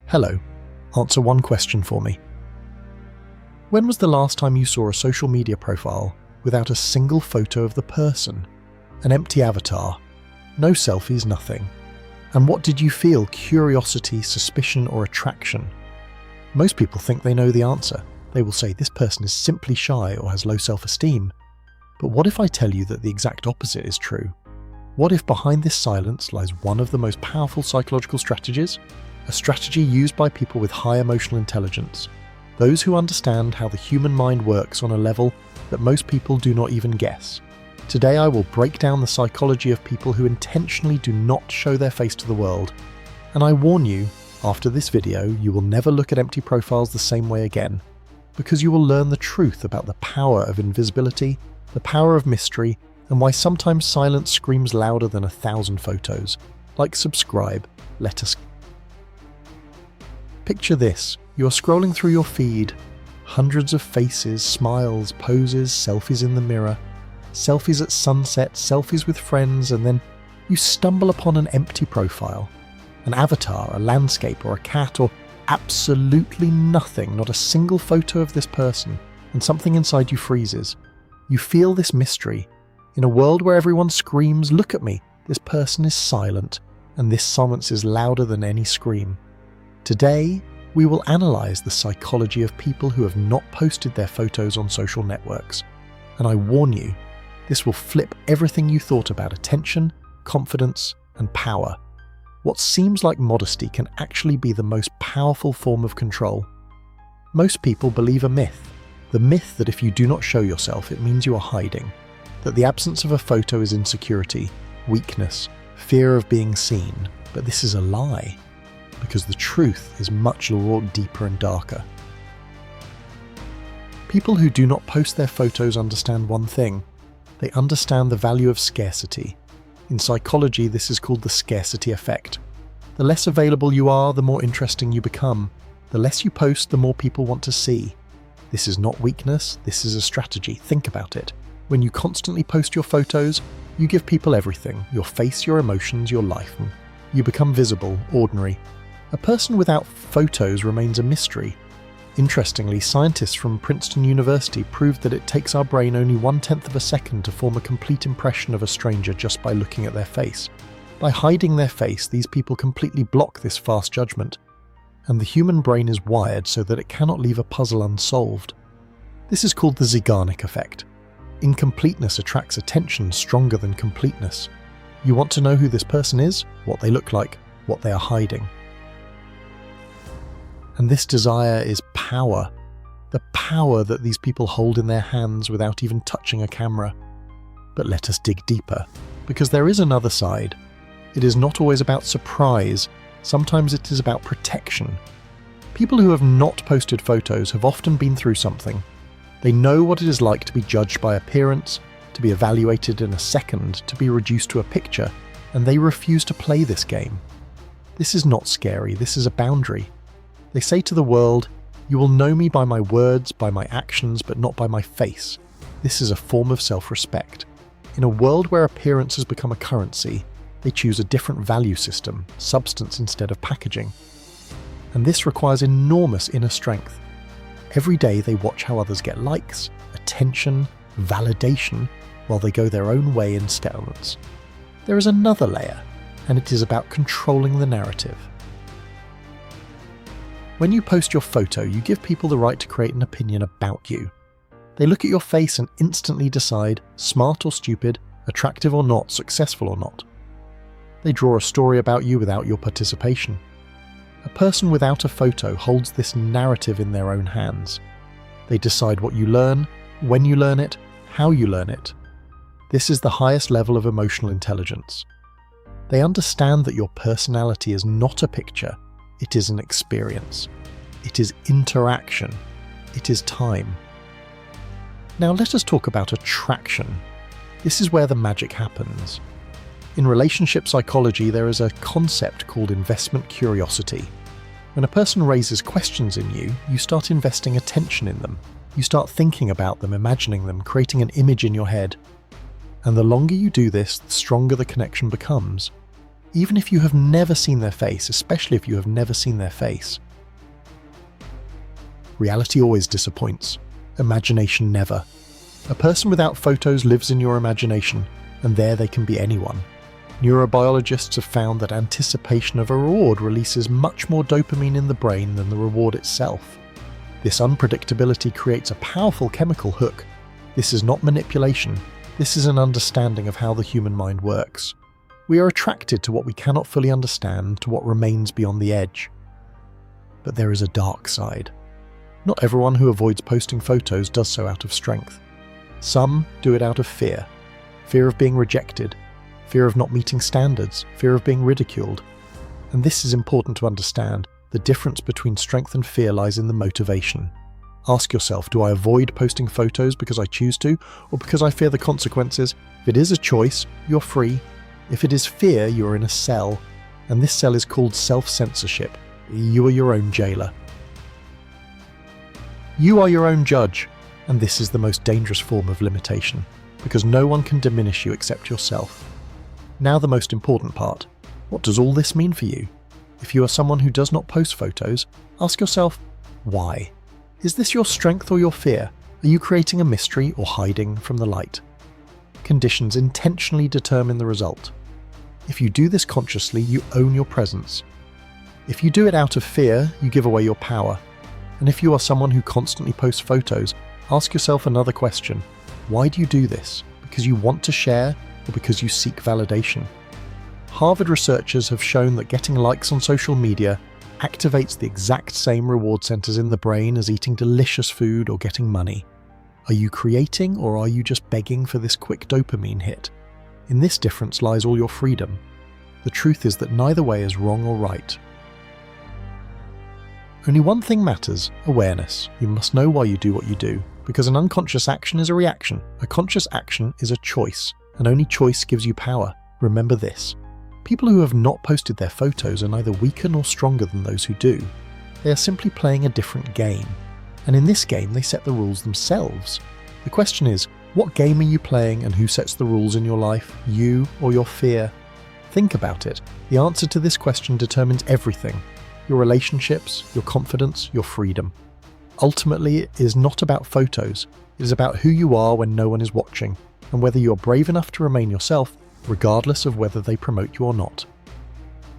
Hello, answer one question for me. When was the last time you saw a social media profile without a single photo of the person? An empty avatar? No selfies, nothing. And what did you feel? Curiosity, suspicion, or attraction? Most people think they know the answer. They will say this person is simply shy or has low self-esteem. But what if I tell you that the exact opposite is true? What if behind this silence lies one of the most powerful psychological strategies? A strategy used by people with high emotional intelligence. Those who understand how the human mind works on a level that most people do not even guess. Today I will break down the psychology of people who intentionally do not show their face to the world. And I warn you, after this video, you will never look at empty profiles the same way again, because you will learn the truth about the power of invisibility, the power of mystery, and why sometimes silence screams louder than 1,000 photos. Like, subscribe, let us. Picture this, you're scrolling through your feed, hundreds of faces, smiles, poses, selfies in the mirror, selfies at sunset, selfies with friends, and then you stumble upon an empty profile, an avatar, a landscape, or a cat, or absolutely nothing, not a single photo of this person, and something inside you freezes. You feel this mystery. In a world where everyone screams, "Look at me," this person is silent, and this silence is louder than any scream. Today, we will analyze the psychology of people who have not posted their photos on social networks. And I warn you, this will flip everything you thought about attention, confidence, and power. What seems like modesty can actually be the most powerful form of control. Most people believe a myth. The myth that if you do not show yourself, it means you are hiding. That the absence of a photo is insecurity, weakness, fear of being seen. But this is a lie, because the truth is much more deeper and darker. People who do not post their photos understand one thing. They understand the value of scarcity. In psychology, this is called the scarcity effect. The less available you are, the more interesting you become. The less you post, the more people want to see. This is not weakness, this is a strategy. Think about it. When you constantly post your photos, you give people everything, your face, your emotions, your life. You become visible, ordinary. A person without photos remains a mystery. Interestingly, scientists from Princeton University proved that it takes our brain only 1/10 of a second to form a complete impression of a stranger just by looking at their face. By hiding their face, these people completely block this fast judgment. And the human brain is wired so that it cannot leave a puzzle unsolved. This is called the Zeigarnik Effect. Incompleteness attracts attention stronger than completeness. You want to know who this person is, what they look like, what they are hiding. And this desire is power. The power that these people hold in their hands without even touching a camera. But let us dig deeper, because there is another side. It is not always about surprise. Sometimes it is about protection. People who have not posted photos have often been through something. They know what it is like to be judged by appearance, to be evaluated in a second, to be reduced to a picture, and they refuse to play this game. This is not scary, this is a boundary. They say to the world, "You will know me by my words, by my actions, but not by my face." This is a form of self-respect. In a world where appearance has become a currency, they choose a different value system, substance instead of packaging. And this requires enormous inner strength. Every day they watch how others get likes, attention, validation, while they go their own way in silence. There is another layer, and it is about controlling the narrative. When you post your photo, you give people the right to create an opinion about you. They look at your face and instantly decide, smart or stupid, attractive or not, successful or not. They draw a story about you without your participation. A person without a photo holds this narrative in their own hands. They decide what you learn, when you learn it, how you learn it. This is the highest level of emotional intelligence. They understand that your personality is not a picture, it is an experience. It is interaction. It is time. Now let us talk about attraction. This is where the magic happens. In relationship psychology, there is a concept called investment curiosity. When a person raises questions in you, you start investing attention in them. You start thinking about them, imagining them, creating an image in your head. And the longer you do this, the stronger the connection becomes. even if you have never seen their face, especially if you have never seen their face. Reality always disappoints. Imagination never. A person without photos lives in your imagination, and there they can be anyone. Neurobiologists have found that anticipation of a reward releases much more dopamine in the brain than the reward itself. This unpredictability creates a powerful chemical hook. This is not manipulation. This is an understanding of how the human mind works. We are attracted to what we cannot fully understand, to what remains beyond the edge. But there is a dark side. Not everyone who avoids posting photos does so out of strength. Some do it out of fear. Fear of being rejected, fear of not meeting standards, fear of being ridiculed. And this is important to understand. The difference between strength and fear lies in the motivation. Ask yourself, do I avoid posting photos because I choose to, or because I fear the consequences? If it is a choice, you're free. If it is fear, you're in a cell, and this cell is called self-censorship. You are your own jailer. You are your own judge, and this is the most dangerous form of limitation, because no one can diminish you except yourself. Now the most important part. What does all this mean for you? If you are someone who does not post photos, ask yourself, why? Is this your strength or your fear? Are you creating a mystery or hiding from the light? Conditions intentionally determine the result. If you do this consciously, you own your presence. If you do it out of fear, you give away your power. And if you are someone who constantly posts photos, ask yourself another question. Why do you do this? Because you want to share or because you seek validation? Harvard researchers have shown that getting likes on social media activates the exact same reward centers in the brain as eating delicious food or getting money. Are you creating, or are you just begging for this quick dopamine hit? In this difference lies all your freedom. The truth is that neither way is wrong or right. Only one thing matters: awareness. You must know why you do what you do, because an unconscious action is a reaction. A conscious action is a choice, and only choice gives you power. Remember this. People who have not posted their photos are neither weaker nor stronger than those who do. They are simply playing a different game. And in this game, they set the rules themselves. The question is, what game are you playing, and who sets the rules in your life, you or your fear? Think about it. The answer to this question determines everything. Your relationships, your confidence, your freedom. Ultimately, it is not about photos. It is about who you are when no one is watching, and whether you are brave enough to remain yourself, regardless of whether they promote you or not.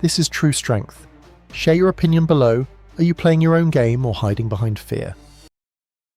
This is true strength. Share your opinion below. Are you playing your own game or hiding behind fear?